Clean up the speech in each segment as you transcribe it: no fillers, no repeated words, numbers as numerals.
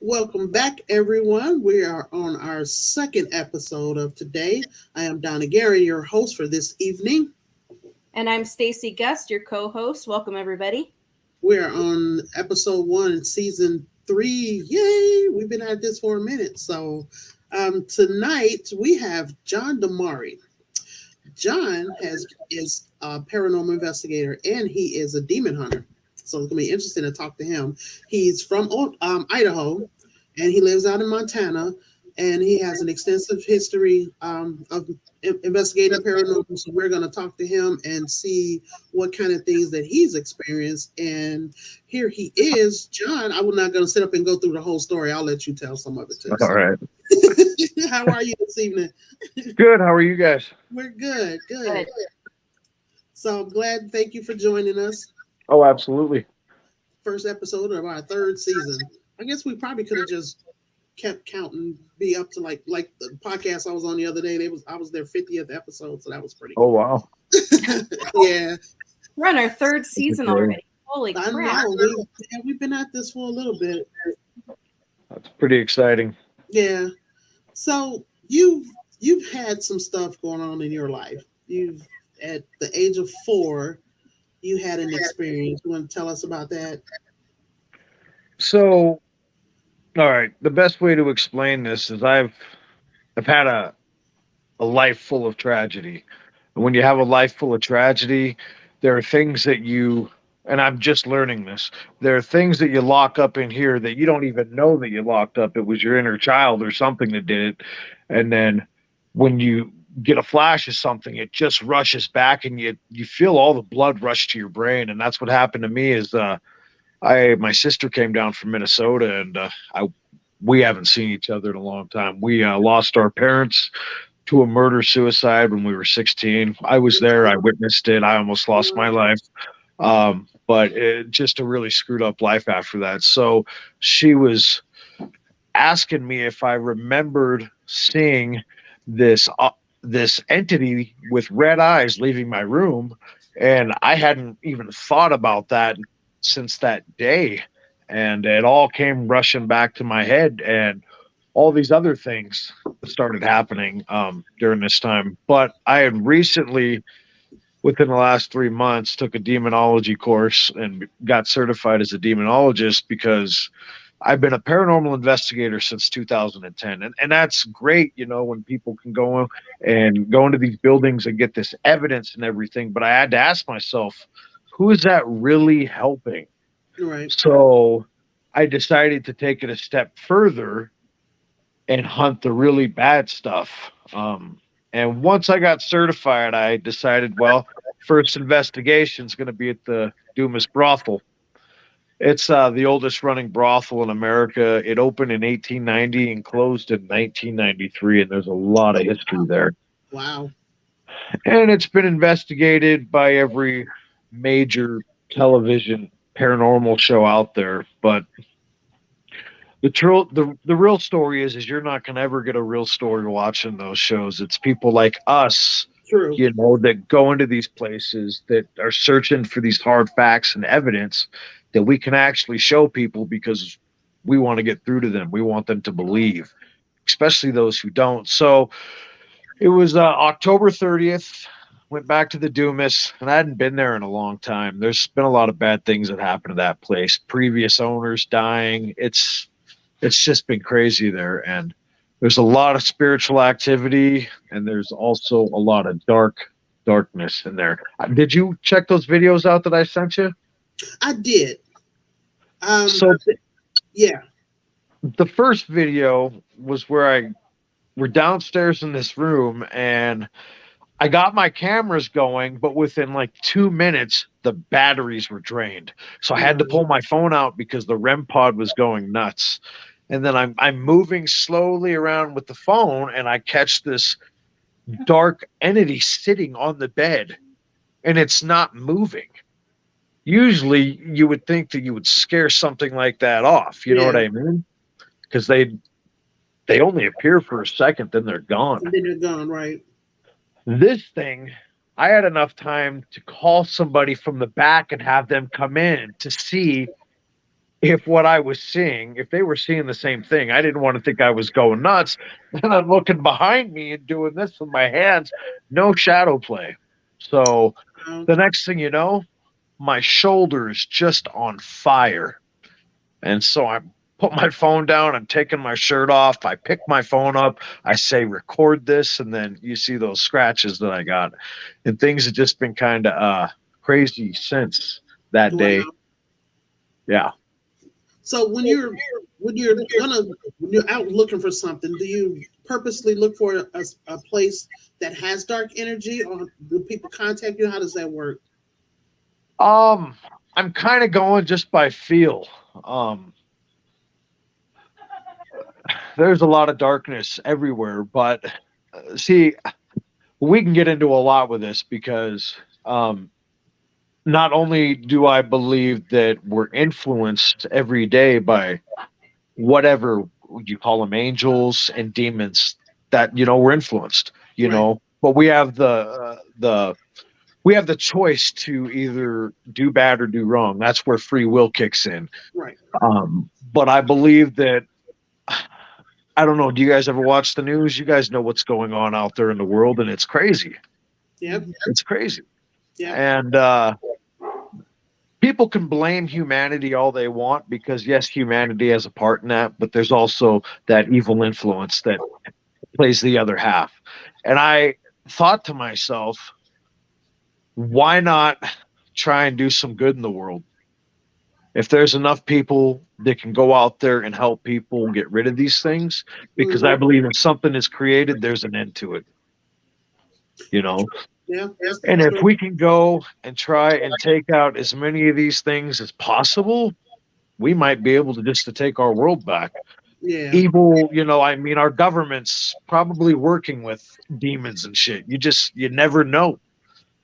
Welcome back, everyone. We are on our second episode of today. I am Donna Gary, your host for this evening. And I'm Stacy Guest, your co-host. Welcome everybody. We are on episode one in season three. Yay! We've been at this for a minute. Tonight we have John DeMuary. John is a paranormal investigator and he is a demon hunter. So it's gonna be interesting to talk to him. He's from Idaho, and he lives out in Montana, and he has an extensive history of investigating paranormal. So we're going to talk to him and see what kind of things that he's experienced. And here he is, John. I'm not going to sit up and go through the whole story. I'll let you tell some of it too. All right. How are you this evening? Good. How are you guys? We're good. Good. So I'm glad. Thank you for joining us. Oh, absolutely. First episode of our third season. I guess we probably could have just kept counting, be up to like the podcast I was on the other day. I was their 50th episode, so that was pretty Oh, cool. wow. Yeah. We're on our third season already. Holy I crap. know. We've been at this for a little bit. That's pretty exciting. Yeah. So you've had some stuff going on in your life. You've at the age of 4, you had an experience. You want to tell us about that? So, all right. The best way to explain this is I've had a life full of tragedy. And when you have a life full of tragedy, there are things that you, and I'm just learning this, there are things that you lock up in here that you don't even know that you locked up. It was your inner child or something that did it. And then when you get a flash of something, it just rushes back and you feel all the blood rush to your brain. And that's what happened to me is my sister came down from Minnesota, and we haven't seen each other in a long time. We lost our parents to a murder suicide when we were 16. I was there. I witnessed it. I almost lost my life. But it just a really screwed up life after that. So she was asking me if I remembered seeing this entity with red eyes leaving my room, and I hadn't even thought about that since that day. And it all came rushing back to my head, and all these other things started happening during this time. But I had recently, within the last 3 months, took a demonology course and got certified as a demonologist because I've been a paranormal investigator since 2010. And that's great, when people can go and go into these buildings and get this evidence and everything. But I had to ask myself, who is that really helping? Right. So I decided to take it a step further and hunt the really bad stuff. And once I got certified, I decided, well, first investigation is going to be at the Dumas brothel. It's the oldest running brothel in America. It opened in 1890 and closed in 1993, and there's a lot of history there. Wow. And it's been investigated by every major television paranormal show out there. But the real story is you're not going to ever get a real story watching those shows. It's people like us, True. that go into these places that are searching for these hard facts and evidence that we can actually show people because we want to get through to them. We want them to believe, especially those who don't. So it was October 30th. Went back to the Dumas, and I hadn't been there in a long time. There's been a lot of bad things that happened to that place. Previous owners dying. It's just been crazy there, and there's a lot of spiritual activity, and there's also a lot of darkness in there. Did you check those videos out that I sent you? I did. So Yeah. the first video was where we're downstairs in this room, and I got my cameras going, but within like 2 minutes, the batteries were drained. So I had to pull my phone out because the REM pod was going nuts. And then I'm moving slowly around with the phone, and I catch this dark entity sitting on the bed, and it's not moving. Usually, you would think that you would scare something like that off. You know what I mean? Because they only appear for a second, then they're gone. And then they're gone, right? This thing, I had enough time to call somebody from the back and have them come in to see if what I was seeing, if they were seeing the same thing, I didn't want to think I was going nuts. And I'm looking behind me and doing this with my hands, no shadow play. So the next thing you know, my shoulder is just on fire. And so I put my phone down, I'm taking my shirt off, I pick my phone up, I say record this, and then you see those scratches that I got. And things have just been kind of crazy since that day. Wow. Yeah. So when you're out looking for something, do you purposely look for a place that has dark energy, or do people contact you? How does that work? I'm kind of going just by feel. Um, there's a lot of darkness everywhere, but see, we can get into a lot with this because not only do I believe that we're influenced every day by whatever you call them, angels and demons, that we're influenced, Right. but we have the choice to either do bad or do wrong. That's where free will kicks in. Right. But I believe that, I don't know, do you guys ever watch the news? You guys know what's going on out there in the world, and it's crazy. Yep. It's crazy. Yep. And people can blame humanity all they want because, yes, humanity has a part in that, but there's also that evil influence that plays the other half. And I thought to myself, why not try and do some good in the world? If there's enough people that can go out there and help people get rid of these things, because I believe if something is created, there's an end to it. Yeah. And if we can go and try and take out as many of these things as possible, we might be able to take our world back. Yeah. Evil, our government's probably working with demons and shit. You never know.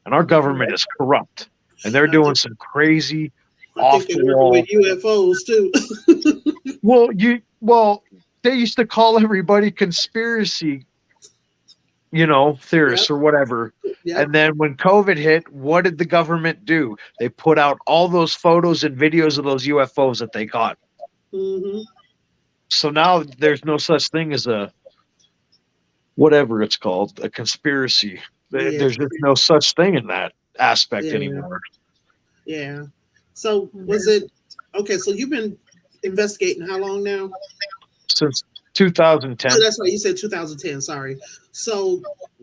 And our government is corrupt. And they're doing some crazy, I think they're working with UFOs too. Well, they used to call everybody conspiracy, theorists or whatever. Yep. And then when COVID hit, what did the government do? They put out all those photos and videos of those UFOs that they caught. Mm-hmm. So now there's no such thing as a, whatever it's called, a conspiracy. Yeah. There's just no such thing in that aspect anymore. Yeah. So was it okay? So you've been investigating how long now? Since 2010. Oh, that's right. You said 2010. Sorry. So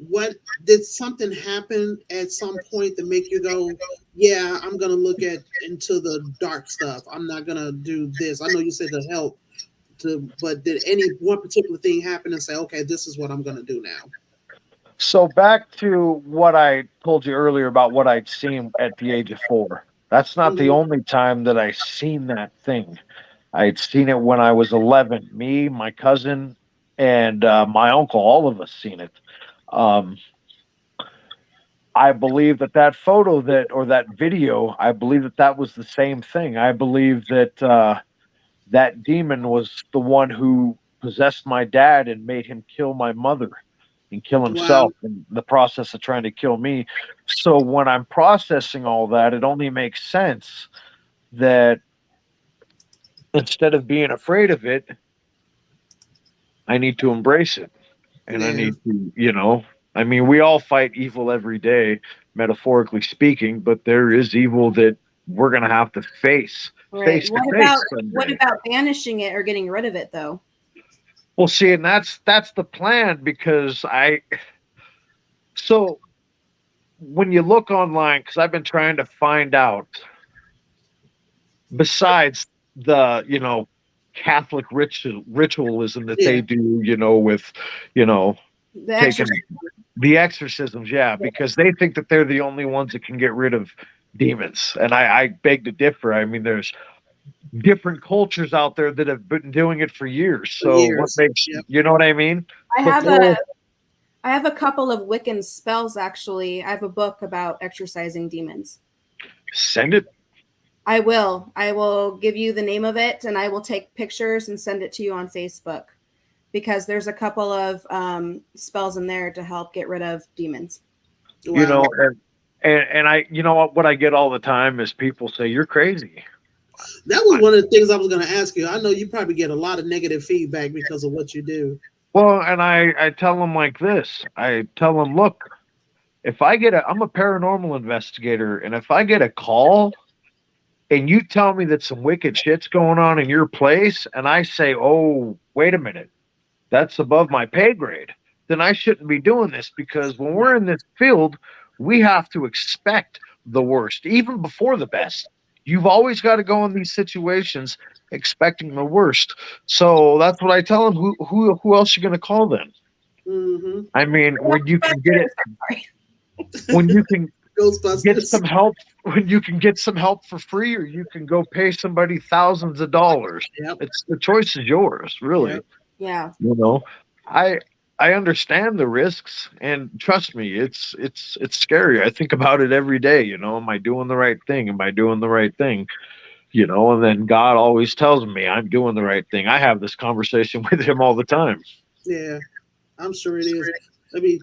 what did something happen at some point to make you go, yeah, I'm gonna look into the dark stuff. I'm not gonna do this. I know you said to help, but did any one particular thing happen and say, okay, this is what I'm gonna do now? So back to what I told you earlier about what I'd seen at the age of 4. That's not the only time that I seen that thing. I'd seen it when I was 11. Me, my cousin, and my uncle, all of us seen it. I believe that photo or that video, I believe that was the same thing. I believe that that demon was the one who possessed my dad and made him kill my mother and kill himself in the process of trying to kill me. So when I'm processing all that, it only makes sense that instead of being afraid of it, I need to embrace it. And I need to, we all fight evil every day, metaphorically speaking, but there is evil that we're going to have to face. Right. What about banishing it or getting rid of it, though? Well, see, and that's the plan, because so when you look online, because I've been trying to find out, besides the, Catholic ritualism that they do, with, taking the exorcisms, because they think that they're the only ones that can get rid of demons. And I beg to differ. I mean, there's different cultures out there that have been doing it for years. So what makes you know what I mean? I have a couple of Wiccan spells, actually. I have a book about exorcising demons. Send it. I will give you the name of it, and I will take pictures and send it to you on Facebook, because there's a couple of spells in there to help get rid of demons. Wow. And I, what I get all the time is people say, you're crazy. That was one of the things I was going to ask you. I know you probably get a lot of negative feedback because of what you do. Well, and I tell them like this. I tell them, look, if I'm a paranormal investigator, and if I get a call and you tell me that some wicked shit's going on in your place, and I say, oh, wait a minute, that's above my pay grade, then I shouldn't be doing this, because when we're in this field, we have to expect the worst, even before the best. You've always got to go in these situations expecting the worst. So that's what I tell them. Who else you going to call then? Mm-hmm. I mean, when you can get it, Sorry. when you can get Ghostbusters. some help, when you can get some help for free, or you can go pay somebody thousands of dollars. Yep. It's the choice is yours, really. Yep. Yeah. You know, I I understand the risks, and trust me, it's scary. I think about it every day. Am I doing the right thing? Am I doing the right thing? And then God always tells me I'm doing the right thing. I have this conversation with Him all the time. Yeah, I'm sure it is. I mean,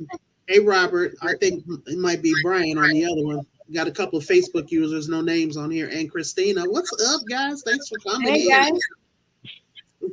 hey, Robert, I think it might be Brian on the other one. Got a couple of Facebook users, no names on here. And Christina, what's up, guys? Thanks for coming Hey, in. guys.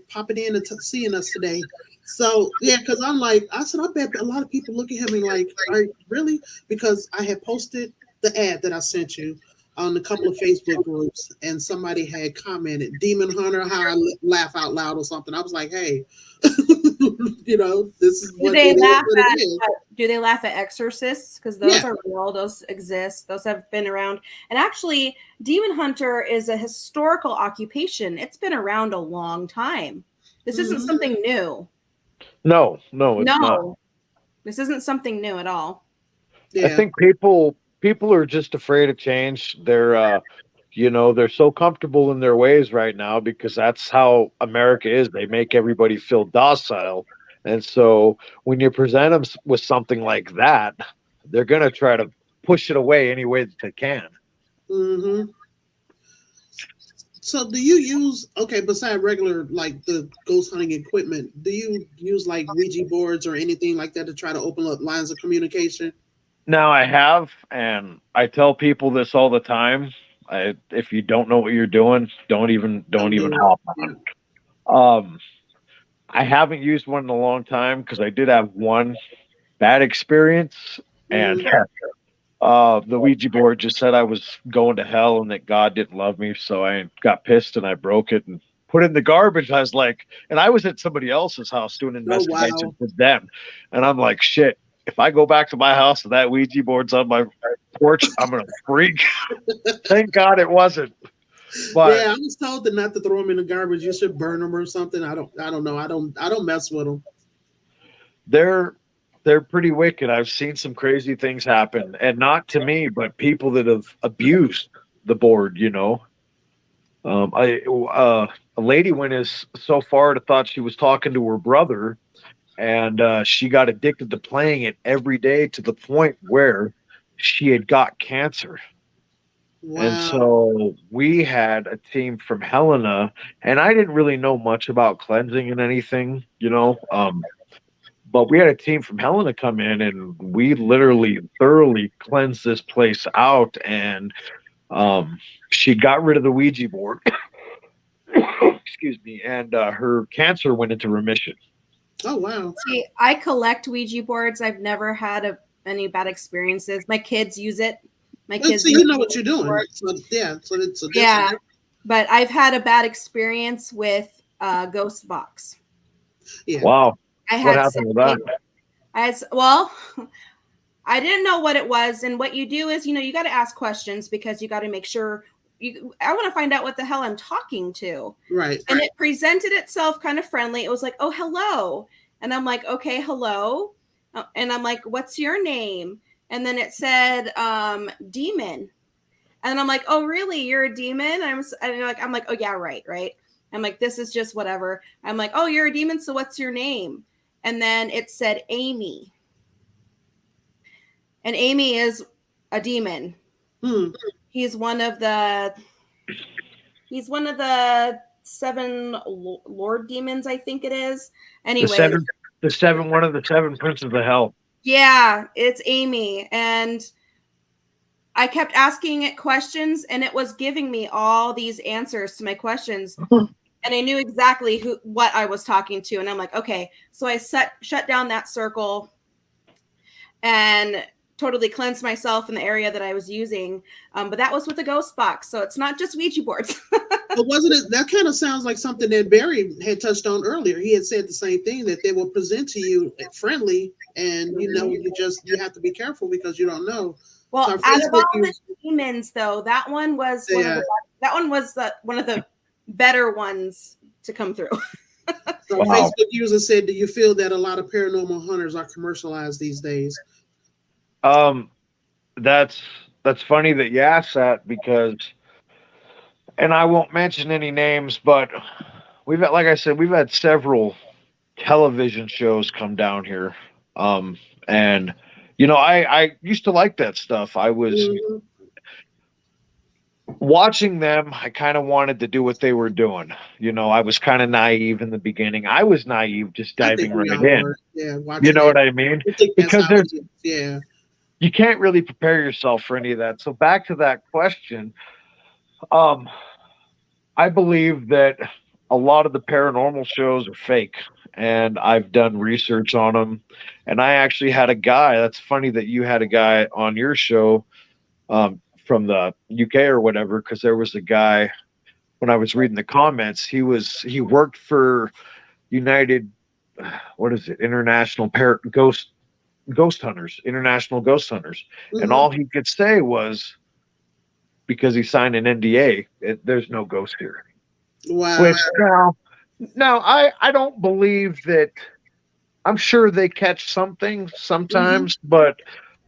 Popping in and seeing us today. So yeah, because I'm like, I said, I bet a lot of people look at me like, are you really? Because I had posted the ad that I sent you on a couple of Facebook groups, and somebody had commented, "Demon Hunter, how I laugh out loud" or something. I was like, hey, this is Do what they it is. laugh What at? it is. Do they laugh at exorcists? Because those Yeah. are real. Those exist. Those have been around. And actually, demon hunter is a historical occupation. It's been around a long time. This isn't Mhm. something new. No, it's not. No, this isn't something new at all. I Yeah. think people are just afraid of change. They're so comfortable in their ways right now because that's how America is. They make everybody feel docile. And so when you present them with something like that, they're going to try to push it away any way that they can. hmm So do you use beside regular like the ghost hunting equipment, do you use like Ouija boards or anything like that to try to open up lines of communication? Now I have, and I tell people this all the time. If you don't know what you're doing, don't Don't even do it. hop Yeah. on. I haven't used one in a long time because I did have one bad experience, and Mhm. the Ouija board just said I was going to hell and that God didn't love me. So I got pissed and I broke it and put it in the garbage. I was like, and I was at somebody else's house doing an Oh investigation wow. for them, and I'm like, shit. If I go back to my house and that Ouija board's on my porch, I'm gonna freak. Thank God it wasn't. But Yeah, I was told that not to throw them in the garbage. You should burn them or something. I don't know. I don't mess with them. they're they're pretty wicked. I've seen some crazy things happen, and not to me, but people that have abused the board. A lady went as so far to thought she was talking to her brother, and she got addicted to playing it every day to the point where she had got cancer. And Wow. so we had a team from Helena, and I didn't really know much about cleansing and anything. But we had a team from Helena come in, and we literally thoroughly cleansed this place out. And um, she got rid of the Ouija board. Excuse me, and her cancer went into remission. Oh wow. See, I collect Ouija boards. I've never had any bad experiences. My kids use it. My Well, kids see, use you know what Ouija you're doing. boards. So yeah, so it's a Yeah, different. but I've had a bad experience with Ghost Box. Yeah. Wow, I what had happened with that? well, I didn't know what it was, and what you do is, you got to ask questions because you got to make sure I want to find out what the hell I'm talking to. Right. And it presented itself kind of friendly. It was like, "Oh, hello," and I'm like, "Okay, hello," and I'm like, "What's your name?" And then it said, "Demon," and I'm like, "Oh, really? You're a demon?" I'm like, "Oh, yeah, right." I'm like, "This is just whatever." I'm like, "Oh, you're a demon, so what's your name?" And then it said Amy. And Amy is a demon. Hmm. He's one of the seven lord demons, I think it is. The Anyway, seven, one of the seven princes of hell. yeah, it's Amy, and I kept asking it questions, and it was giving me all these answers to my questions. And I knew exactly what I was talking to. And I'm like, okay. So I shut down that circle and totally cleansed myself in the area that I was using. But that was with a ghost box. So it's not just Ouija boards. But wasn't it, that kind of sounds like something that Barry had touched on earlier. He had said the same thing, that they will present to you friendly, and you have to be careful because you don't know. Well, So out of all the demons, though, that one was one of the better ones to come through. So Facebook user said, do you feel that a lot of paranormal hunters are commercialized these days? That's funny that you asked that, because, and I won't mention any names, but we've had, like I said, we've had several television shows come down here. And I used to like that stuff. I was watching them. I kind of wanted to do what they were doing. I was kind of naive in the beginning. I was naive, just diving right in. Yeah, you know what I mean? Because you can't really prepare yourself for any of that. So back to that question, I believe that a lot of the paranormal shows are fake, and I've done research on them. And I actually had a guy. That's funny that you had a guy on your show from the UK or whatever, because there was a guy, when I was reading the comments, he worked for United, what is it, International Ghost Hunters, International Ghost Hunters. And all he could say was, because he signed an NDA, there's no ghost here. Wow. Which now I don't believe that. I'm sure they catch something sometimes, but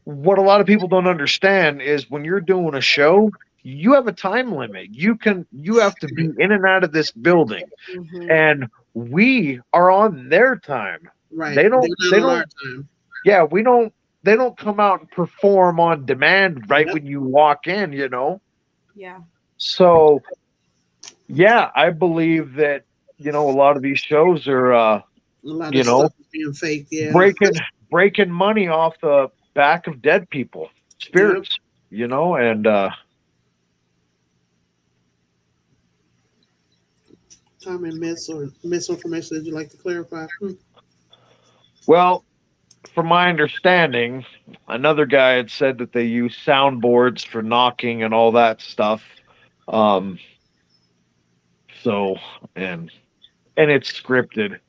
what a lot of people don't understand is when you're doing a show, you have a time limit. You have to be in and out of this building, and we are on their time. Right. They don't our time. Yeah, they don't come out and perform on demand when you walk in, Yeah. So yeah, I believe that, a lot of these shows are a lot of stuff is being fake, breaking money off the back of dead people, spirits, and common myths or misinformation that you'd like to clarify? Well, from my understanding, another guy had said that they use soundboards for knocking and all that stuff. So, and it's scripted.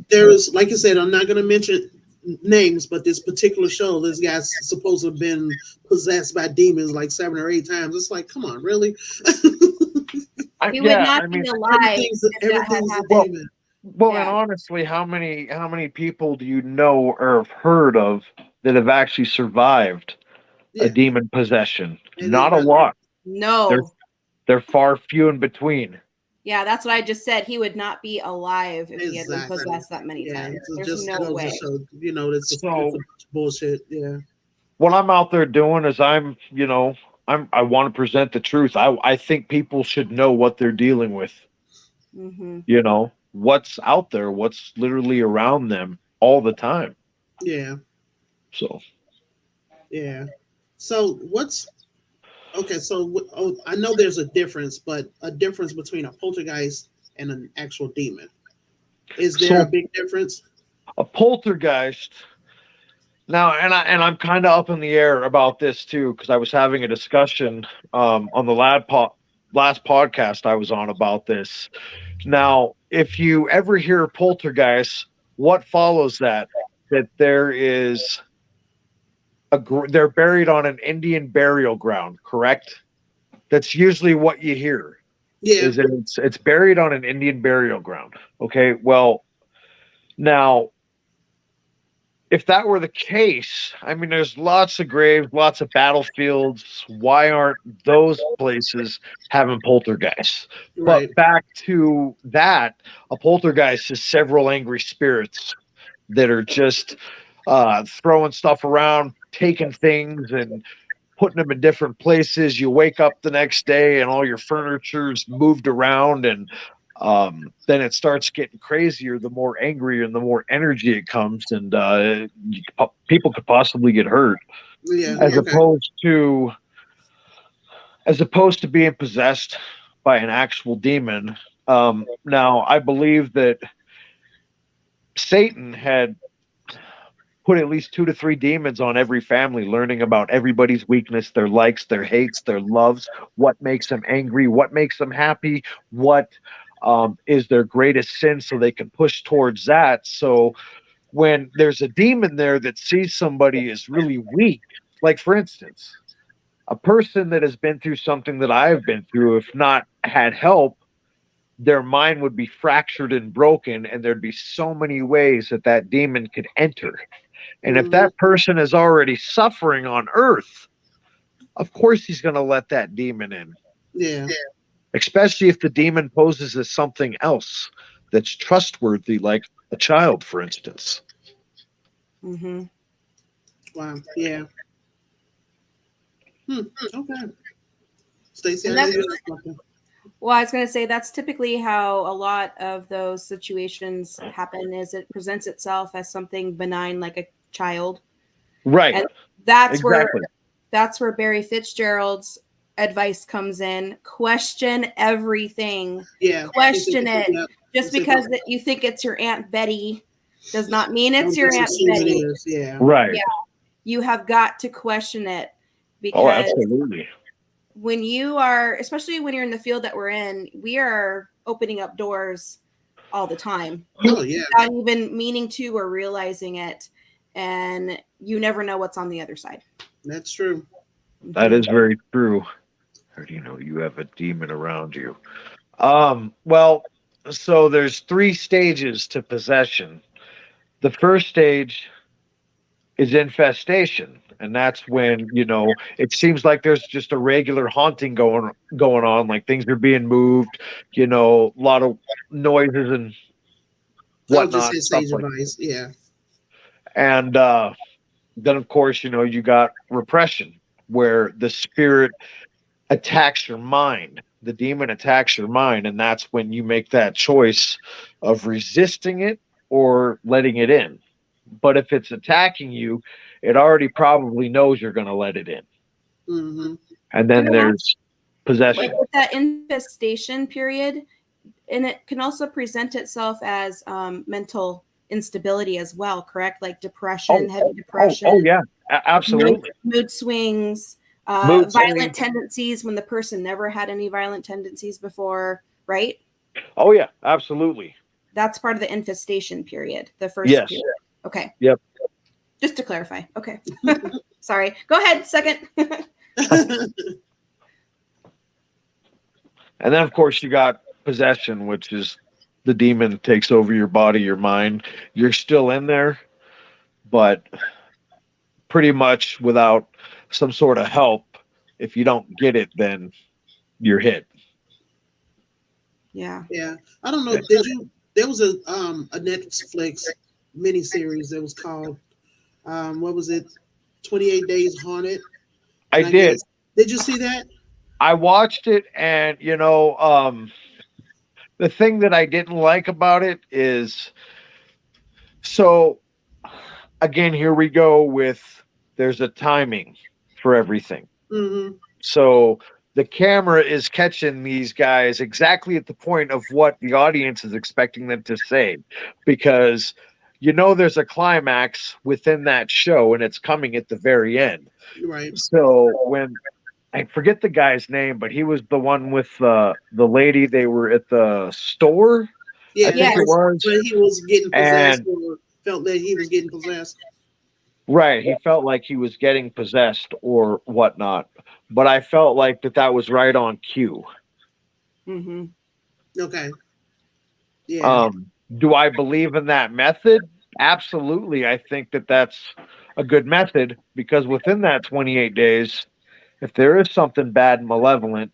There is, like I said, I'm not going to mention names, but this particular show, this guy's supposed to have been possessed by demons like 7 or 8 times. It's like, come on, really? He would not be alive. Everything's a demon. Well, and honestly, how many people do you know or have heard of that have actually survived a demon possession? Not a lot. No. They're far few in between. Yeah, that's what I just said. He would not be alive if he had been possessed that many times. There's no way. It's bullshit. Yeah. What I'm out there doing is I want to present the truth. I think people should know what they're dealing with. What's out there, what's literally around them all the time. Yeah. So. Yeah. So I know there's a difference, but a difference between a poltergeist and an actual demon. Is there a big difference? A poltergeist. Now, and I'm kind of up in the air about this too, because I was having a discussion on the last podcast I was on about this. Now, if you ever hear poltergeist, what follows that there is they're buried on an Indian burial ground, correct? That's usually what you hear. Yeah. It's buried on an Indian burial ground. Okay, well, now, if that were the case, I mean, there's lots of graves, lots of battlefields. Why aren't those places having poltergeists? Right. But back to that, a poltergeist is several angry spirits that are just throwing stuff around, taking things and putting them in different places. You wake up the next day and all your furniture's moved around, and then it starts getting crazier the more angrier and the more energy it comes, and people could possibly get hurt. Yeah. as Okay. opposed to being possessed by an actual demon. Now, I believe that Satan had put at least 2 to 3 demons on every family, learning about everybody's weakness, their likes, their hates, their loves, what makes them angry, what makes them happy, what is their greatest sin, so they can push towards that. So when there's a demon there that sees somebody is really weak, like for instance, a person that has been through something that I've been through, if not had help, their mind would be fractured and broken, and there'd be so many ways that that demon could enter. And if Mhm. that person is already suffering on earth, of course he's going to let that demon in, Yeah. especially if the demon poses as something else that's trustworthy, like a child, for instance. Mm-hmm. Wow. Yeah. Hmm. Okay. Stacey, I And know that's you have something. well, I was going to say that's typically how a lot of those situations happen. Is it presents itself as something benign, like a child, Right. and that's where Exactly. that's where Barry Fitzgerald's advice comes in. Question everything. Yeah. He said, Question it. yeah. He Just said, because that you think it's your Aunt Betty does not mean it's don't your just Aunt assume it Betty. is. Yeah. Right. Yeah, you have got to question it Oh, because absolutely. when you are, especially when you're in the field that we're in, we are opening up doors all the time Oh, yeah. without even meaning to or realizing it. And you never know what's on the other side. That's true. That Mhm. is very true. How do you know you have a demon around you? Well, so there's 3 stages to possession. The first stage is infestation, and that's when, it seems like there's just a regular haunting going on, like things are being moved, a lot of noises and I'll just whatnot, say stuff sage like. advice. Yeah. And then of course, you got repression, where the spirit attacks your mind. The demon attacks your mind, and that's when you make that choice of resisting it or letting it in. But if it's attacking you, it already probably knows you're going to let it in. Mm-hmm. And Can then I ask, there's like possession. with that infestation period, and it can also present itself as mental instability as well, correct? Like depression, Oh, heavy oh, depression, yeah, mood, absolutely. mood swings, Mood violent swings. tendencies when the person never had any violent tendencies before, right? Oh, yeah, absolutely. That's part of the infestation period, the first Yes. period. Okay. Yep. Just to clarify. Okay. Sorry. Go ahead. Second. And then, of course, you got possession, which is the demon takes over your body, your mind. You're still in there, but pretty much without some sort of help. If you don't get it, then you're hit. Yeah. Yeah. I don't know. Did you? There was a Netflix miniseries that was called what was it? 28 Days Haunted. I And I did. guess did you see that? I watched it, and the thing that I didn't like about it is, so again, here we go with, there's a timing for everything. Mm-hmm. So the camera is catching these guys exactly at the point of what the audience is expecting them to say, because there's a climax within that show, and it's coming at the very end. Right. So when, I forget the guy's name, but he was the one with the lady. They were at the store, I Yeah. think it Yes. was, But he was getting possessed and or felt that he was getting possessed. right, he felt like he was getting possessed or whatnot. But I felt like that was right on cue. Mm-hmm. Okay. Yeah. Do I believe in that method? Absolutely. I think that's a good method, because within that 28 days, if there is something bad and malevolent,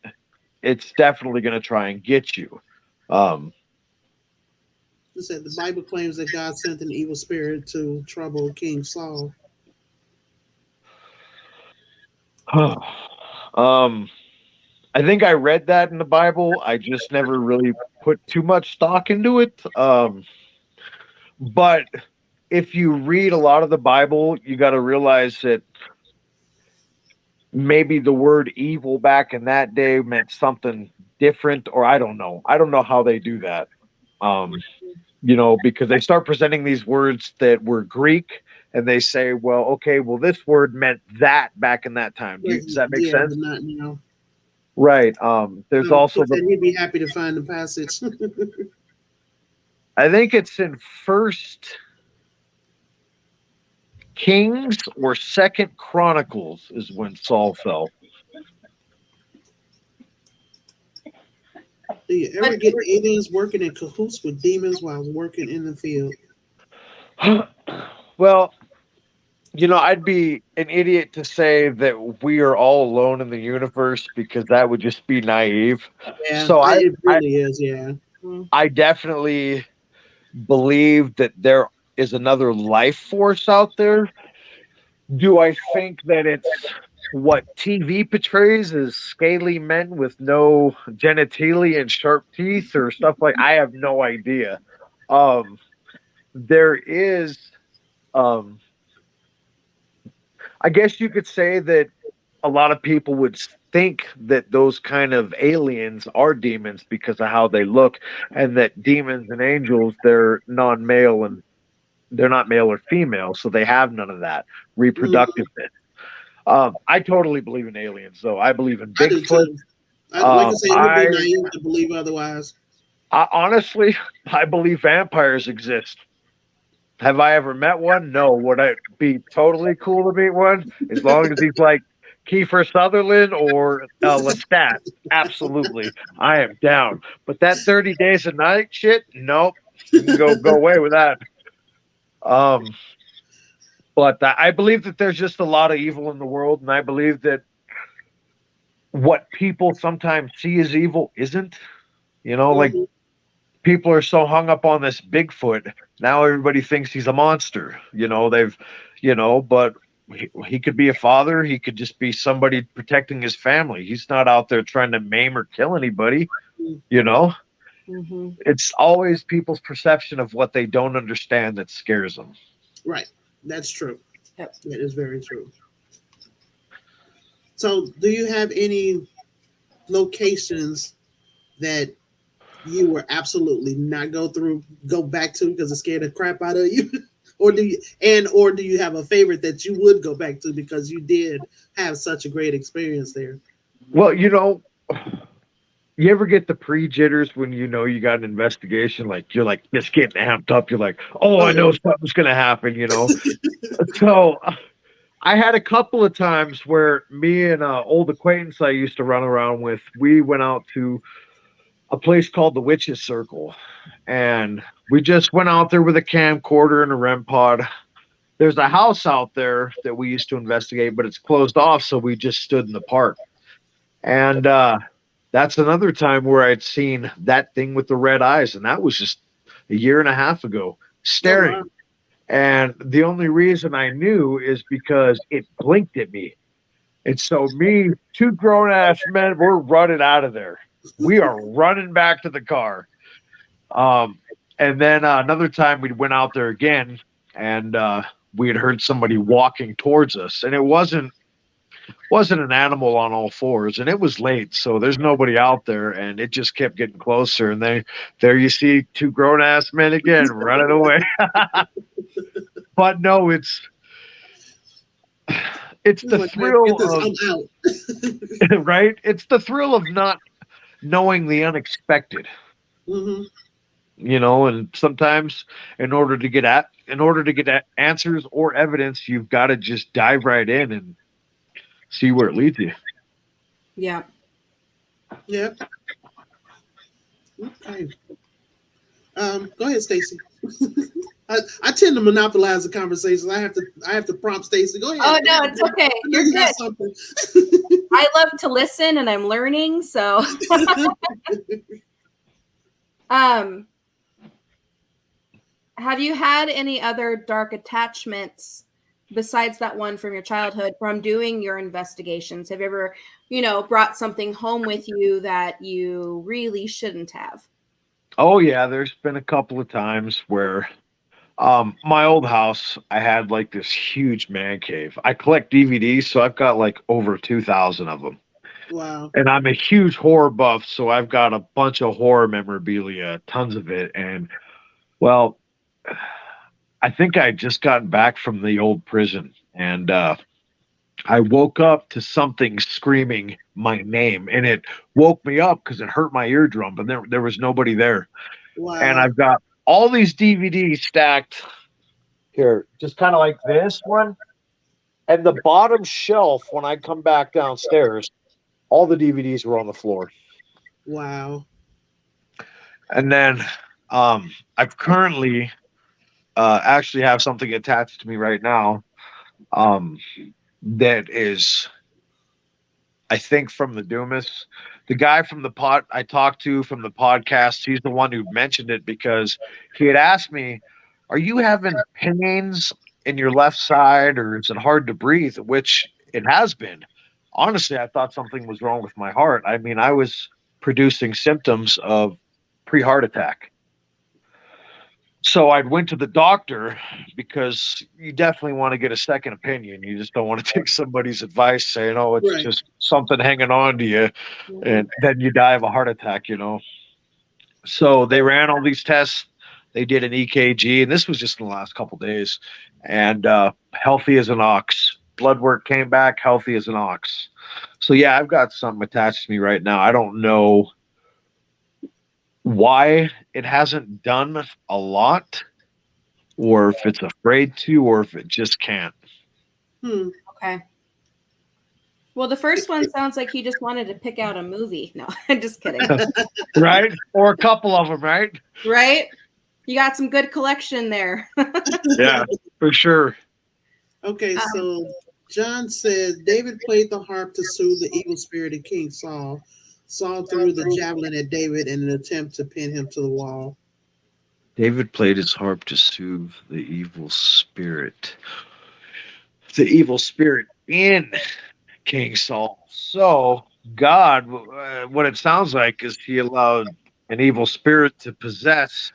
it's definitely going to try and get you. Um, It said the Bible claims that God sent an evil spirit to trouble King Saul. um, I think I read that in the Bible. I just never really put too much stock into it. But if you read a lot of the Bible, you got to realize that maybe the word evil back in that day meant something different, or I don't know. I don't know how they do that. Um, because they start presenting these words that were Greek, and they say, well, okay, well, this word meant that back in that time. Does that make Yeah, sense? but not now. Right. There's He also said he'd be happy to find the passage. I think it's in First Kings or Second Chronicles is when Saul fell. Do you ever get aliens working in cahoots with demons while working in the field? Well, I'd be an idiot to say that we are all alone in the universe because that would just be naive. Yeah, So I, it I, really is. Yeah. I definitely believe that there is another life force out there. Do I think that it's what TV portrays as scaly men with no genitalia and sharp teeth or stuff like? I have no idea. Um, there is, um, I guess you could say that a lot of people would think that those kind of aliens are demons because of how they look, and that demons and angels, they're non-male and they're not male or female, so they have none of that Mhm. reproductiveness. I totally believe in aliens, though. I believe in I do Bigfoot. too. Like I say, it would be I, naive to believe otherwise. I honestly, I believe vampires exist. Have I ever met one? No. Would I be totally cool to meet one? As long as he's like Kiefer Sutherland or Lestat. Absolutely. I am down. But that 30 days a night shit, nope. You can go away with that. Um, but I believe that there's just a lot of evil in the world, and I believe that what people sometimes see as evil isn't. Like Mhm. people are so hung up on this Bigfoot. Now everybody thinks he's a monster. But he could be a father. He could just be somebody protecting his family. He's not out there trying to maim or kill anybody. You know, Mm-hmm. it's always people's perception of what they don't understand that scares them. Right. That's true. Yep. That is very true. So, do you have any locations that you were absolutely not go back to because it scared the crap out of you? Or do you have a favorite that you would go back to because you did have such a great experience there? Well, you ever get the pre jitters when you got an investigation? Like you're like just getting amped up. You're like, oh, Oh I know yeah. something's gonna happen. So I had a couple of times where me and an old acquaintance I used to run around with, we went out to a place called the Witches Circle, and we just went out there with a camcorder and a REM pod. There's a house out there that we used to investigate, but it's closed off, so we just stood in the park. And that's another time where I'd seen that thing with the red eyes, and that was just a year and a half ago, Oh wow. staring. And the only reason I knew is because it blinked at me. And so me, two grown ass men, we're running out of there. We are running back to the car. Um, and then another time we went out there again, and we had heard somebody walking towards us, and it wasn't an animal on all fours, and it was late, so there's nobody out there, and it just kept getting closer. And there you see two grown ass men again running away. But no, it's I'm the like, man, get thrill this. of I'm out. right. It's the thrill of not knowing the unexpected. Hmm. And sometimes in order to get answers or evidence, you've got to just dive right in and see where it leads you. Yeah. Yep. Okay. Go ahead, Stacy. I tend to monopolize the conversations. I have to prompt Stacy. Go Oh ahead. no, it's okay. I know You're you got good. something. I love to listen and I'm learning. So um have you had any other dark attachments besides that one from your childhood from doing your investigations? Have you ever, brought something home with you that you really shouldn't have? Oh yeah, there's been a couple of times where My old house, I had like this huge man cave. I collect DVDs, so I've got like over 2,000 of them. Wow. And I'm a huge horror buff, so I've got a bunch of horror memorabilia, tons of it. And well, I think I had just gotten back from the old prison, and I woke up to something screaming my name, and it woke me up because it hurt my eardrum, but there was nobody there. And Wow. I've got all these DVDs stacked here, just kind of like this one. And the bottom shelf, when I come back downstairs, all the DVDs were on the floor. Wow. And then I've currently actually have something attached to me right now um, that is, I think, from the Doomis. The guy from the pod I talked to from the podcast, he's the one who mentioned it because he had asked me, "Are you having pains in your left side, or is it hard to breathe?" Which it has been. Honestly, I thought something was wrong with my heart. I mean, I was producing symptoms of pre-heart attack. So I went to the doctor because you definitely want to get a second opinion. You just don't want to take somebody's advice saying, "Oh, it's Right. just something hanging on to you," Mhm. and then you die of a heart attack. So they ran all these tests. They did an EKG, and this was just in the last couple of days, and healthy as an ox. Blood work came back healthy as an ox. So yeah, I've got something attached to me right now. I don't know why it hasn't done a lot, or if it's afraid to, or if it just can't. Hmm. Okay. Well, the first one sounds like he just wanted to pick out a movie. No, I'm just kidding. Right? Or a couple of them, right? Right? You got some good collection there. Yeah, for sure. Okay, Um, so John says David played the harp to soothe the evil spirit of King Saul. Saul threw the javelin at David in an attempt to pin him to the wall. David played his harp to soothe the evil spirit. The evil spirit in King Saul. So, God, what it sounds like is he allowed an evil spirit to possess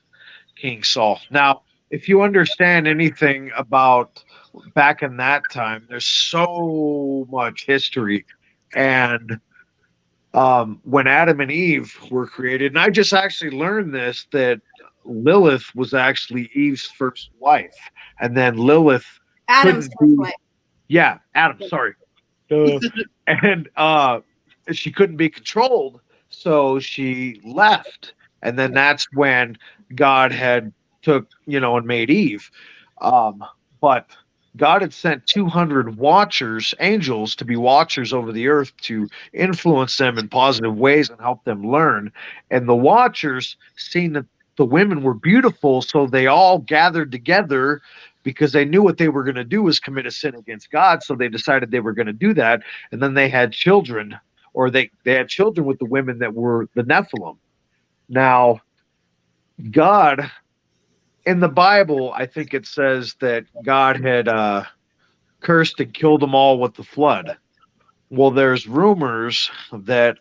King Saul. Now, if you understand anything about back in that time, there's so much history. And when Adam and Eve were created, and I just actually learned this that Lilith was actually Eve's first wife. And then Lilith Adam's couldn't first be, wife. yeah, Adam, sorry. Uh, and she couldn't be controlled, so she left. And then that's when God had took, and made Eve. Um, but God had sent 200 watchers, angels, to be watchers over the earth to influence them in positive ways and help them learn. And the watchers seen that the women were beautiful, so they all gathered together because they knew what they were going to do was commit a sin against God. So they decided they were going to do that. And then they had children, or they had children with the women that were the Nephilim. Now, God, in the Bible, I think it says that God had cursed and killed them all with the flood. Well, there's rumors that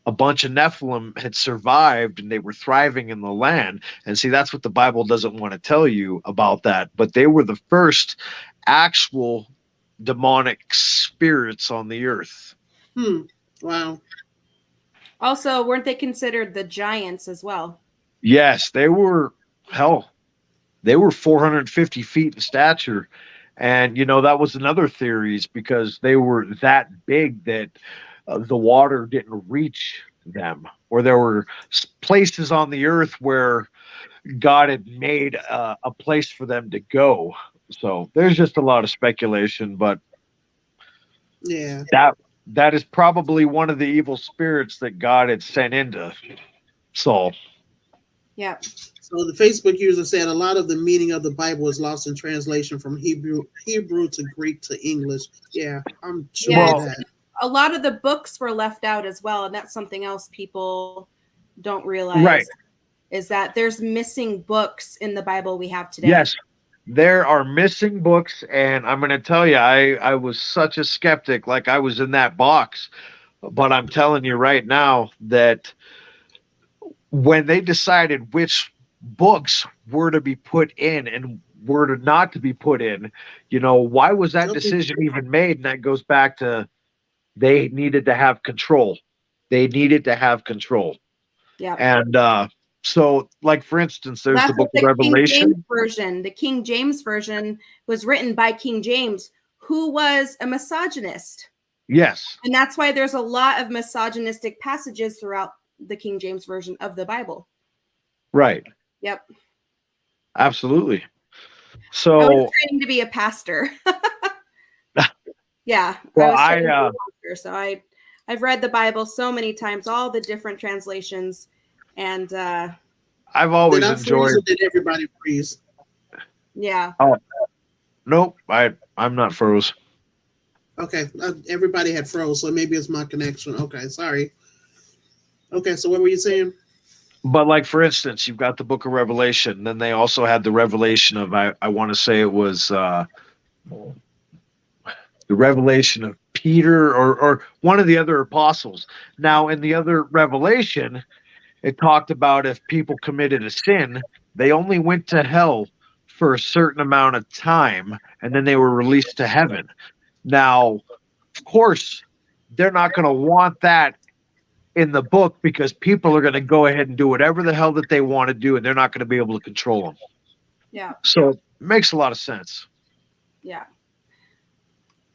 a bunch of Nephilim had survived and they were thriving in the land. And see, that's what the Bible doesn't want to tell you about that. But they were the first actual demonic spirits on the earth. Hmm. Wow. Also, weren't they considered the giants as well? Yes, they were, hell, they were 450 feet in stature. And, that was another theories because they were that big that the water didn't reach them, or there were places on the earth where God had made a place for them to go. So there's just a lot of speculation, but Yeah. that is probably one of the evil spirits that God had sent into Saul. Yeah. So the Facebook user said a lot of the meaning of the Bible is lost in translation from Hebrew to Greek to English. Yeah, I'm sure Yeah. of that. A lot of the books were left out as well. And that's something else people don't realize Right. is that there's missing books in the Bible we have today. Yes, there are missing books, and I'm going to tell you, I was such a skeptic, like I was in that box. But I'm telling you right now that when they decided which books were to be put in and were to not to be put in. You know, why was that Okay. decision even made? And that goes back to they needed to have control. They needed to have control. Yeah. And so, like, for instance, there's the That's book what of the King James Revelation. version. The King James version was written by King James, who was a misogynist. Yes. And that's why there's a lot of misogynistic passages throughout the King James version of the Bible. Right. Yep. Absolutely. I was So, training to be a pastor. Yeah. well, I was training to be I, a pastor. So I've read the Bible so many times, all the different translations. And I've Did always I freeze enjoyed. or did everybody freeze? yeah. Oh, nope. I'm not froze. Okay, everybody had froze, so maybe it's my connection. Okay, sorry. Okay, so what were you saying? But like, for instance, you've got the book of Revelation. Then they also had the revelation of, I want to say it was the revelation of Peter or one of the other apostles. Now, in the other revelation, it talked about if people committed a sin, they only went to hell for a certain amount of time and then they were released to heaven. Now, of course, they're not going to want that in the book because people are going to go ahead and do whatever the hell that they want to do and they're not going to be able to control them. Yeah. So it makes a lot of sense. Yeah.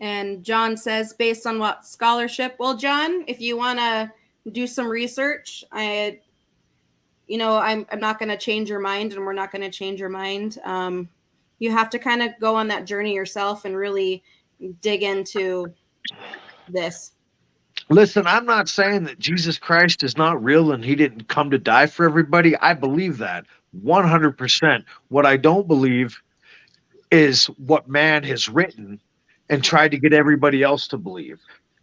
And John says, based on what scholarship? Well, John, if you want to do some research, I'm not going to change your mind, and we're not going to change your mind. You have to kind of go on that journey yourself and really dig into this. Listen, I'm not saying that Jesus Christ is not real and he didn't come to die for everybody. I believe that 100%. What I don't believe is what man has written and tried to get everybody else to believe.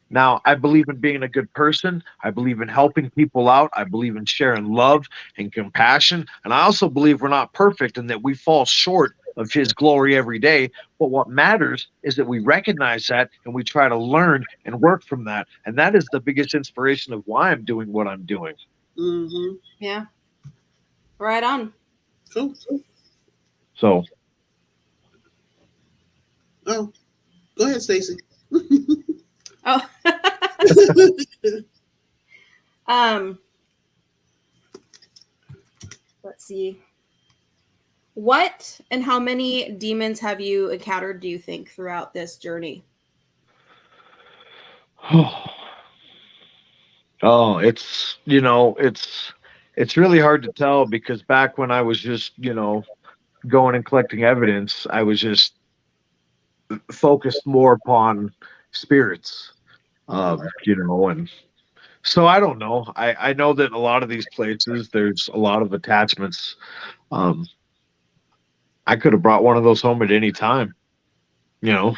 Now, I believe in being a good person. I believe in helping people out. I believe in sharing love and compassion. And I also believe we're not perfect and that we fall short of his glory every day. But what matters is that we recognize that and we try to learn and work from that. And that is the biggest inspiration of why I'm doing what I'm doing. Mm-hmm. Yeah. Right on. Cool. So, Oh, go ahead, Stacy. Oh. Let's see. What and how many demons have you encountered, do you think, throughout this journey? it's really hard to tell because back when I was just, going and collecting evidence, I was just focused more upon spirits, and so I don't know. I know that a lot of these places, there's a lot of attachments. Um, I could have brought one of those home at any time, you know.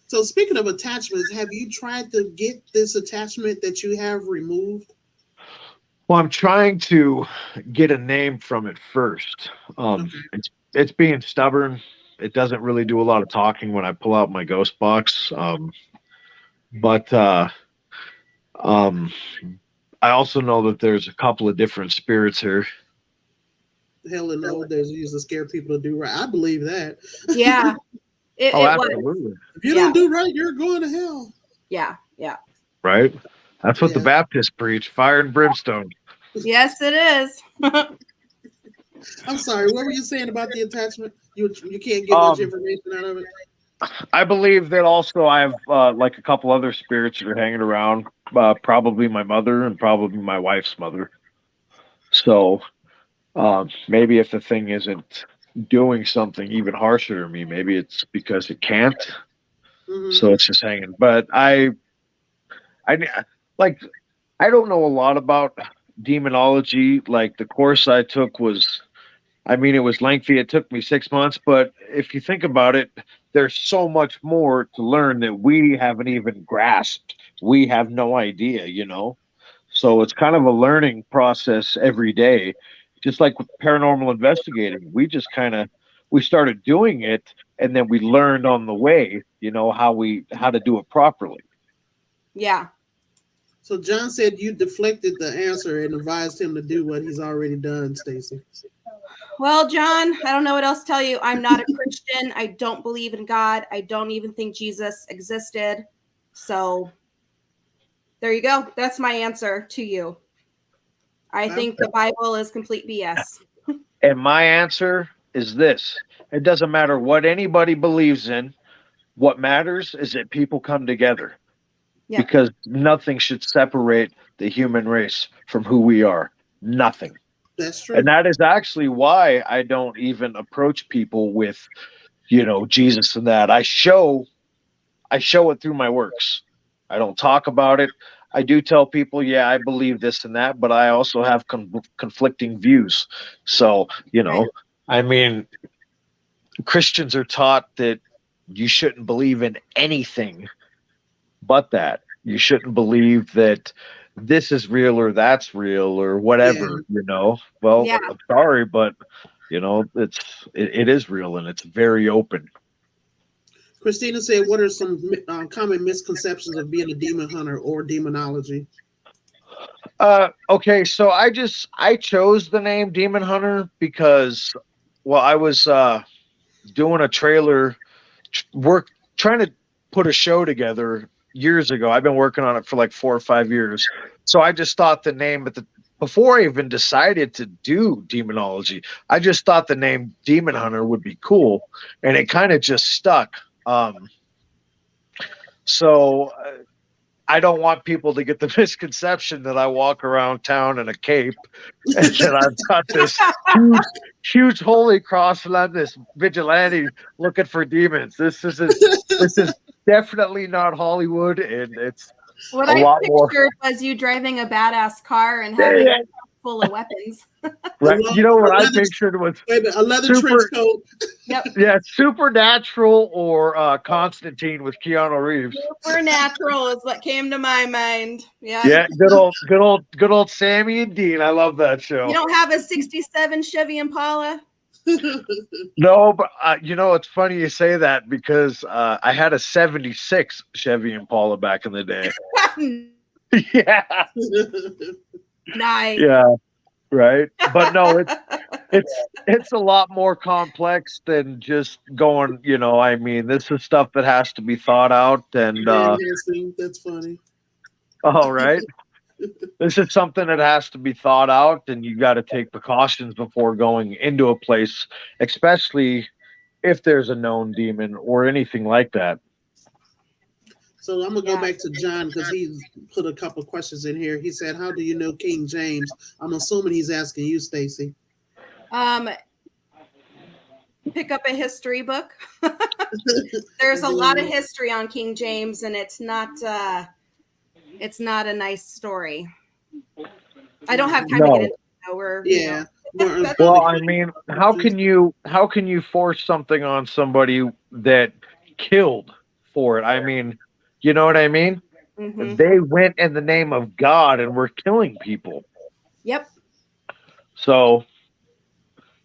So speaking of attachments, have you tried to get this attachment that you have removed? Well, I'm trying to get a name from it first. Okay. It's being stubborn. It doesn't really do a lot of talking when I pull out my ghost box. But um, I also know that there's a couple of different spirits here. Hell no, there's used to scare people to do right. I believe that. Yeah. It was. Absolutely. If you Yeah. don't do right, you're going to hell. Yeah. Yeah. Right? That's what the Yeah. Baptists preach, fire and brimstone. Yes, it is. I'm sorry. What were you saying about the attachment? You can't get much information out of it. I believe that also I have like a couple other spirits that are hanging around, probably my mother and probably my wife's mother. So maybe if the thing isn't doing something even harsher to me, maybe it's because it can't. Mm-hmm. So it's just hanging. But I like I don't know a lot about demonology. Like the course I took was, I mean, it was lengthy. It took me 6 months, but if you think about it, there's so much more to learn that we haven't even grasped. We have no idea. So it's kind of a learning process every day. Just like with paranormal investigating, we started doing it and then we learned on the way, how to do it properly. Yeah. So John said you deflected the answer and advised him to do what he's already done, Stacy. Well, John, I don't know what else to tell you. I'm not a Christian. I don't believe in God. I don't even think Jesus existed. So there you go. That's my answer to you. I think the Bible is complete BS. And my answer is this: it doesn't matter what anybody believes in. What matters is that people come together, Yeah. because nothing should separate the human race from who we are. Nothing. That's true. And that is actually why I don't even approach people with, Jesus and that. I show it through my works. I don't talk about it. I do tell people, yeah, I believe this and that, but I also have conflicting views. So, I mean, Christians are taught that you shouldn't believe in anything but that. You shouldn't believe that this is real or that's real or whatever, Well, Yeah. I'm sorry, but it is real, and it's very open. Christina said, "What are some common misconceptions of being a demon hunter or demonology?" Okay, so I chose the name Demon Hunter because, well, I was doing a trailer work, trying to put a show together years ago. I've been working on it for like 4 or 5 years. So I just thought the name before I even decided to do demonology, I just thought the name Demon Hunter would be cool, and it kind of just stuck. So I don't want people to get the misconception that I walk around town in a cape and that I've got this huge holy cross and I'm this vigilante looking for demons. This is definitely not Hollywood, and it's What a I lot more. pictured was you driving a badass car and having a full of weapons. Right. You know what I pictured was a leather trench coat. Yep. Yeah, Supernatural or Constantine with Keanu Reeves. Supernatural is what came to my mind. Yeah. Yeah, good old Sammy and Dean. I love that show. You don't have a 67 Chevy Impala? No, but it's funny you say that because I had a 76 Chevy Impala back in the day. Yeah. Nice. Yeah. Right. But no, it's a lot more complex than just going, I mean, this is stuff that has to be thought out, and that's funny. all right. This is something that has to be thought out, and you got to take precautions before going into a place, especially if there's a known demon or anything like that. So I'm gonna go back to John because he put a couple of questions in here. He said, "How do you know King James?" I'm assuming he's asking you, Stacy. Pick up a history book. There's a lot of history on King James, and it's not a nice story. I don't have time to get into it. Well, I mean, how can you force something on somebody that killed for it? I mean, you know what I mean? Mm-hmm. They went in the name of God and were killing people. Yep. So,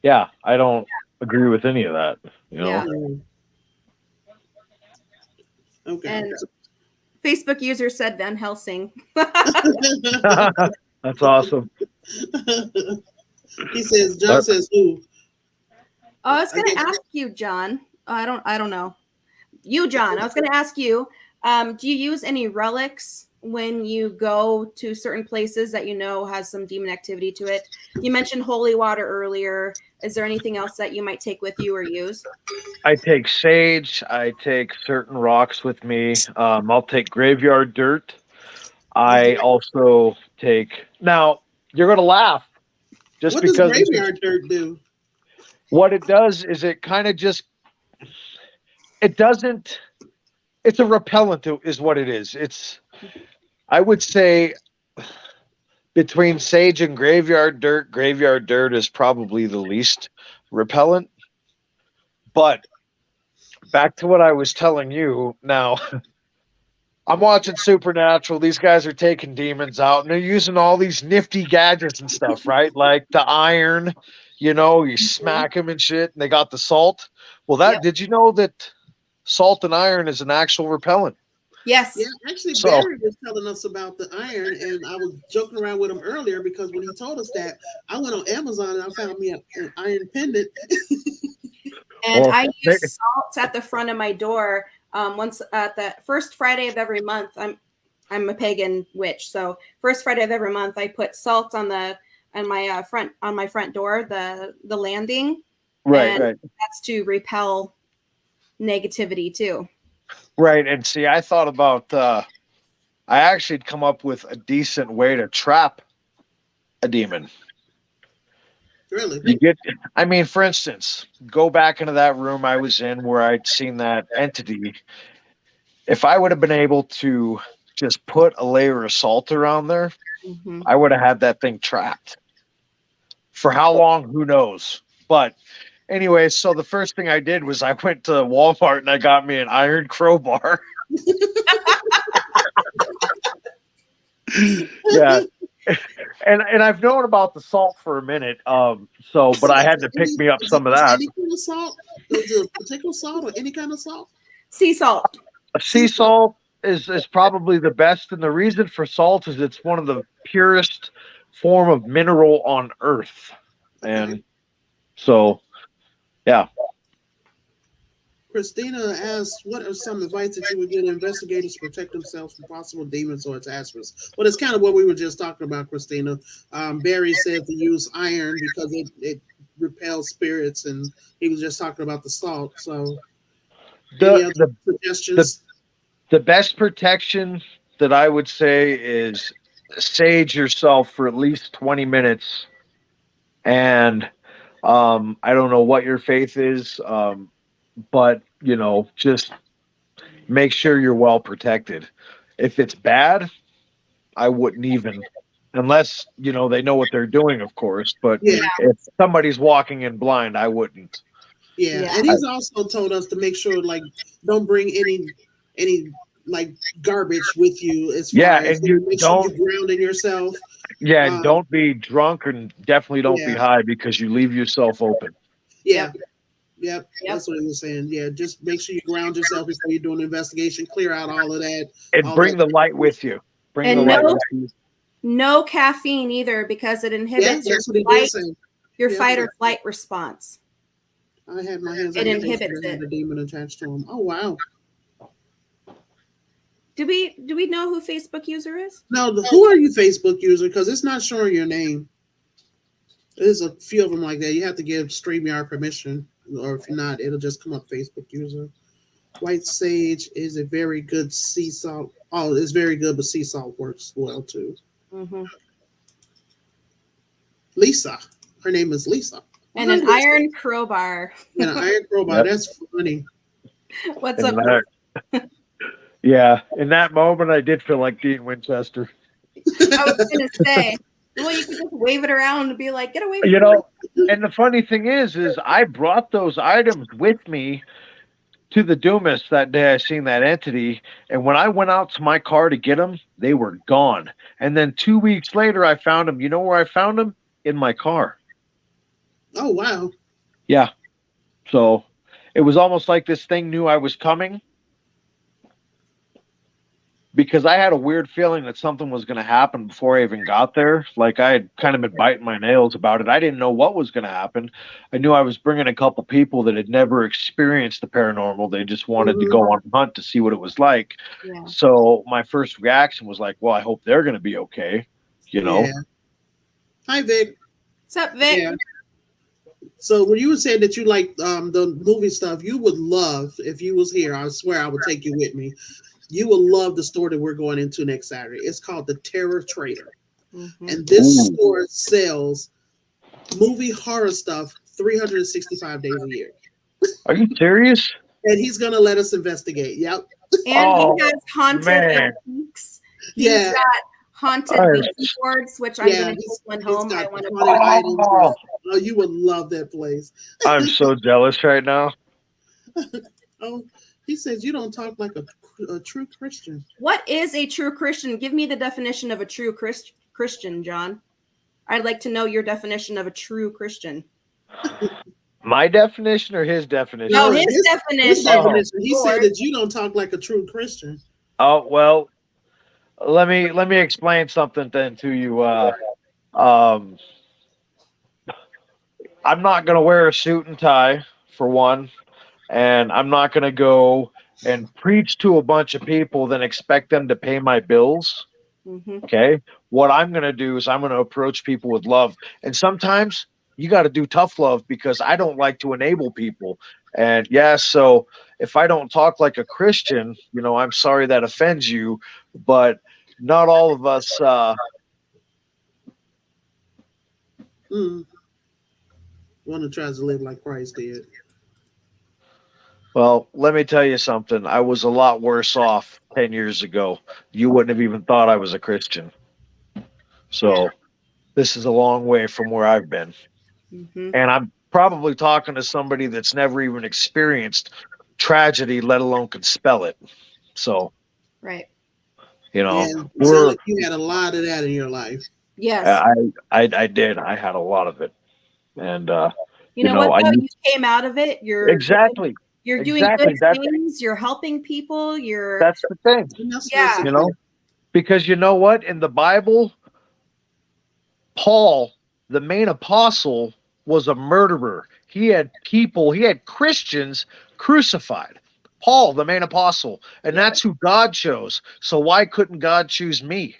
yeah, I don't agree with any of that. Yeah. Okay. And Facebook user said Van Helsing. That's awesome. He says, John says who? Oh, I was going to ask you, John. I don't know. You, John. I was going to ask you. Do you use any relics when you go to certain places that has some demon activity to it? You mentioned holy water earlier. Is there anything else that you might take with you or use? I take sage. I take certain rocks with me. I'll take graveyard dirt. I also take. Now you're gonna laugh, just what because. What does graveyard dirt do? What it does is it kind of just. It doesn't. It's a repellent, is what it is. I would say, between sage and graveyard dirt is probably the least repellent. But back to what I was telling you now. I'm watching Supernatural. These guys are taking demons out, and they're using all these nifty gadgets and stuff, right? Like the iron, you smack them and shit, and they got the salt. Well, did you know that salt and iron is an actual repellent? Yes. Yeah, actually, So Barry was telling us about the iron, and I was joking around with him earlier because when he told us that, I went on Amazon and I found me an iron pendant. And well, I use salt at the front of my door. Once at the first Friday of every month, I'm a pagan witch, so first Friday of every month, I put salt on my front door, the landing, right, and right, that's to repel negativity too. right. And see, I thought about I actually had come up with a decent way to trap a demon. Really? You get, I mean, for instance, go back into that room I was in where I'd seen that entity. If I would have been able to just put a layer of salt around there, Mm-hmm. I would have had that thing trapped. For how long? Who knows? But anyway, so the first thing I did was I went to Walmart and I got me an iron crowbar. Yeah. And I've known about the salt for a minute. But I had to pick me up Is it some of just that. any kind of salt? Is it particular salt or any kind of salt? Sea salt. Sea salt is probably the best, and the reason for salt is it's one of the purest form of mineral on earth. Okay. And so yeah. Christina asks, what are some advice that you would give investigators to protect themselves from possible demons or attachments? Well, it's kind of what we were just talking about, Christina. Barry said to use iron because it repels spirits, and he was just talking about the salt. So, any other The suggestions? the best protection that I would say is sage yourself for at least 20 minutes. And I don't know what your faith is, but just make sure you're well protected. If it's bad, I wouldn't even, unless they know what they're doing, of course. But Yeah, if somebody's walking in blind, I wouldn't. yeah, Yeah. and he's also told us to make sure, like, don't bring any like garbage with you. As Yeah, far as and you make sure don't. you're grounding yourself. Yeah, and Um, don't be drunk, and definitely don't be yeah, high because you leave yourself open. yeah. Yep. Yep, Yep. that's what he was saying. Yeah, just make sure you ground yourself before you do an investigation. Clear out all of that, And all that. bring the light with you. Bring the And light no with you. no caffeine either because it Yeah, inhibits that's what he did say. your Yeah, fight or flight response. I had my hands It on a patient inhibits that had it. a demon attached to him. Oh wow! Do we know who Facebook user is? Now, who are you, Facebook user? Because it's not showing your name. There's a few of them like that. You have to give StreamYard permission, or if you're not, it'll just come up Facebook user. White sage is a very good sea salt. Oh, it's very good, but sea salt works well too. Mm-hmm. Lisa, her name is Lisa. And Hi, an Lisa. iron crowbar. And an iron crowbar. Yep. That's funny. What's And up? yeah, in that moment, I did feel like Dean Winchester. I was gonna say, well, you could just wave it around and be like, "Get away from You me." know, and the funny thing is I brought those items with me to the Dumas that day I seen that entity. And when I went out to my car to get them, they were gone. And then 2 weeks later, I found them. You know where I found them? In my car. Oh wow. Yeah. So it was almost like this thing knew I was coming, because I had a weird feeling that something was going to happen before I even got there. Like, I had kind of been biting my nails about it. I didn't know what was going to happen. I knew I was bringing a couple people that had never experienced the paranormal. They just wanted to go on a hunt to see what it was like. Yeah. So my first reaction was like, well, I hope they're going to be okay. Yeah. Hi, Vic. What's up, Vic? Yeah. So when you were saying that you like the movie stuff, you would love, if you was here, I swear I would take you with me. You will love the store that we're going into next Saturday. It's called the Terror Trader. Mm-hmm. And this store sells movie horror stuff 365 days a year. Are you serious? And he's going to let us investigate. Yep. And he has haunted man. antiques. Yeah. He's got haunted Nice. Ouija boards, which I'm Yeah, going to take one he's home. got I want to haunted items. Oh, Oh, you would love that place. I'm so jealous right now. Oh, he says you don't talk like a true Christian. What is a true Christian? Give me the definition of a true Christian, John. I'd like to know your definition of a true Christian. My definition or his definition? No, No, his His definition. definition. He Yours. said that you don't talk like a true Christian. Oh well, let me explain something then to you. Um, I'm not gonna wear a suit and tie for one, and I'm not gonna go and preach to a bunch of people, then expect them to pay my bills. Mm-hmm. Okay. What I'm going to do is I'm going to approach people with love. And sometimes you got to do tough love because I don't like to enable people. And yeah, so if I don't talk like a Christian, I'm sorry that offends you, but not all of us. Mm. One who tries to live like Christ did. Well, let me tell you something. I was a lot worse off 10 years ago. You wouldn't have even thought I was a Christian. Yeah. So this is a long way from where I've been. Mm-hmm. And I'm probably talking to somebody that's never even experienced tragedy, let alone can spell it. So, Right. And you sound we're like you had a lot of that in your life. Yes. I did. I had a lot of it. And You know what I though? used You came out of it. exactly. You're doing good Exactly. things. You're helping people. That's the thing. And that's Yeah. the You point. know, because you know what? In the Bible, Paul, the main apostle, was a murderer. He had Christians crucified. Paul, the main apostle, and Yep. that's who God chose. So why couldn't God choose me?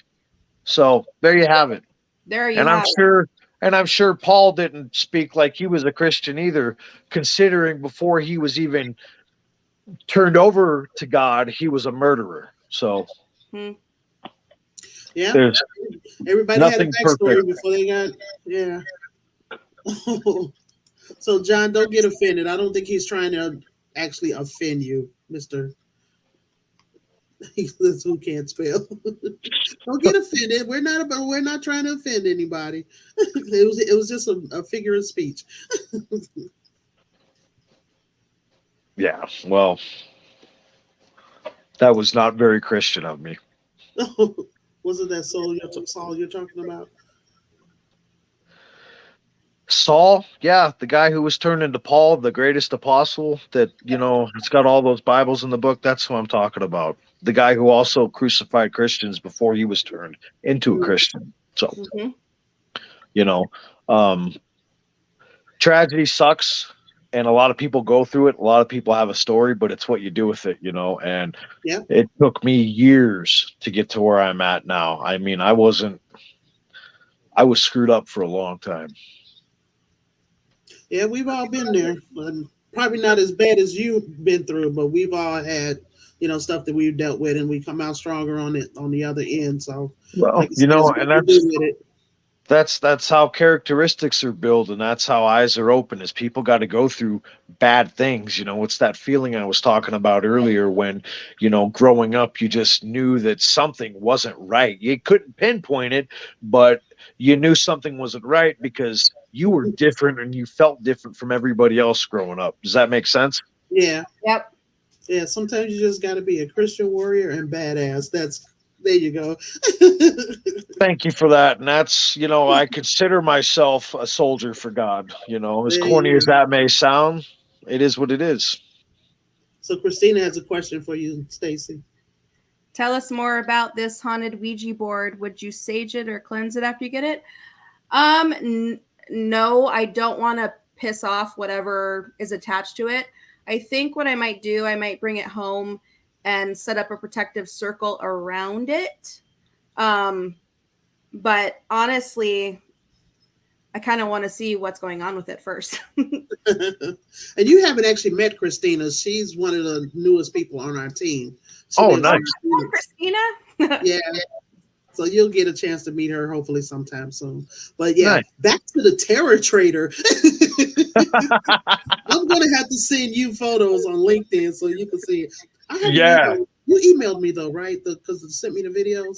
So there you have it. There you And I'm have it. sure and I'm sure Paul didn't speak like he was a Christian either, considering before he was even turned over to God, he was a murderer. So Hmm. Yeah. there's Everybody had a nothing perfect. backstory before they got, yeah. So, John, don't get offended. I don't think he's trying to actually offend you, Mr. That's who can't spell. Don't get offended. We're not trying to offend anybody. It was just a figure of speech. Yeah. Well, that was not very Christian of me. Wasn't that Saul you're talking about? Saul, yeah, the guy who was turned into Paul, the greatest apostle that, it's got all those Bibles in the book. That's who I'm talking about. The guy who also crucified Christians before he was turned into a Mm. Christian. So, Mm-hmm. you know, um, tragedy sucks and a lot of people go through it. A lot of people have a story, but it's what you do with it. And Yeah. it took me years to get to where I'm at now. I mean, I was screwed up for a long time. Yeah, we've all been there. Probably not as bad as you've been through, but we've all had, stuff that we've dealt with, and we come out stronger on it on the other end. So, Well, like I said, it's what and you do with it. that's how characteristics are built, and that's how eyes are open. Is people got to go through bad things. It's that feeling I was talking about earlier when growing up you just knew that something wasn't right. You couldn't pinpoint it, but you knew something wasn't right because you were different and you felt different from everybody else growing up. Does that make sense? Yeah, Yep. yeah. Sometimes you just got to be a Christian warrior and badass. There you go. Thank you for that. And that's, I consider myself a soldier for God. As There corny you as go. that may sound, it is what it is. So, Christina has a question for you, Stacy. Tell us more about this haunted Ouija board. Would you sage it or cleanse it after you get it? No, I don't want to piss off whatever is attached to it. I think what I might do, I might bring it home and set up a protective circle around it. But honestly, I kind of want to see what's going on with it first. And you haven't actually met Christina. She's one of the newest people on our team. She Oh, lives nice. in Phoenix. Christina? Yeah. So you'll get a chance to meet her hopefully sometime soon. But yeah, Nice. back to the Terror Trader. I'm gonna have to send you photos on LinkedIn so you can see it. I haven't Yeah. you emailed me though, right? Because it sent me the videos.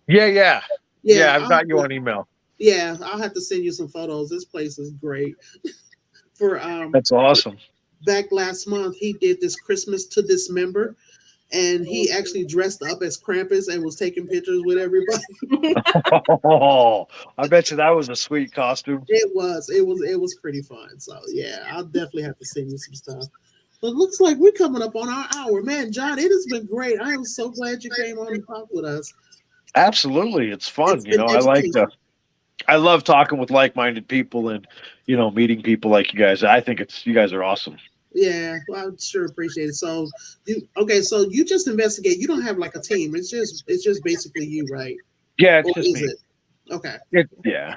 Yeah. Yeah, I've got you on email. yeah, I'll have to send you some photos. This place is great. For That's awesome. back last month, he did this Christmas to Dismember, and he actually dressed up as Krampus and was taking pictures with everybody. Oh, I bet you that was a sweet costume. It was pretty fun. So yeah, I'll definitely have to send you some stuff. But it looks like we're coming up on our hour. Man, John, it has been great. I am so glad you came on and talked with us. Absolutely, it's fun. It's been I love talking with like-minded people and meeting people like you guys. I think you guys are awesome. Yeah, well, I sure appreciate it. So so you just investigate. You don't have like a team. It's just basically you, right? Yeah, it's Or just is me. it? Okay. Yeah.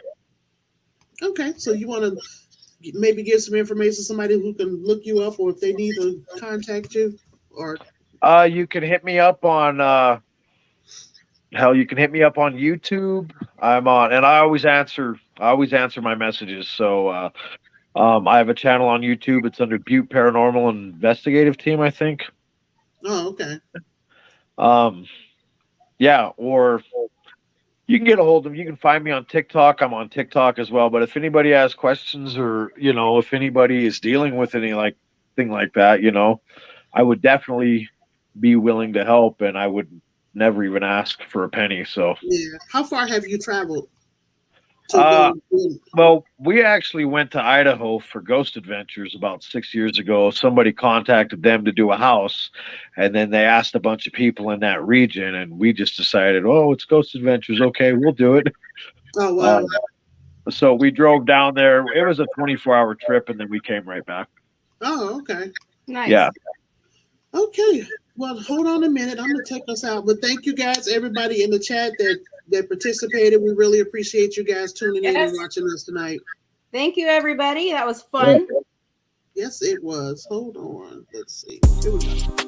Okay. So you want to maybe give some information to somebody who can look you up, or if they need to contact you, or You can hit me up on you can hit me up on YouTube. I'm on, and I always answer. I always answer my messages. So I have a channel on YouTube. It's under Butte Paranormal Investigative Team, I think. oh, okay. Yeah, or you can get a hold of me. You can find me on TikTok. I'm on TikTok as well. But if anybody has questions, or if anybody is dealing with any thing like that, I would definitely be willing to help, and I would never even ask for a penny. So, Yeah. How far have you traveled to uh, go? well, we actually went to Idaho for Ghost Adventures about 6 years ago. Somebody contacted them to do a house, and then they asked a bunch of people in that region, and we just decided, oh, it's Ghost Adventures. Okay, we'll do it. Oh Uh, wow. so we drove down there. It was a 24-hour trip, and then we came right back. Oh, okay. Nice. Yeah. Okay. Well, hold on a minute. I'm gonna take us out. But thank you guys, everybody in the chat that participated. We really appreciate you guys tuning in and watching us tonight. Thank you, everybody. That was fun. Yes, it was. Hold on. Let's see. Here we go.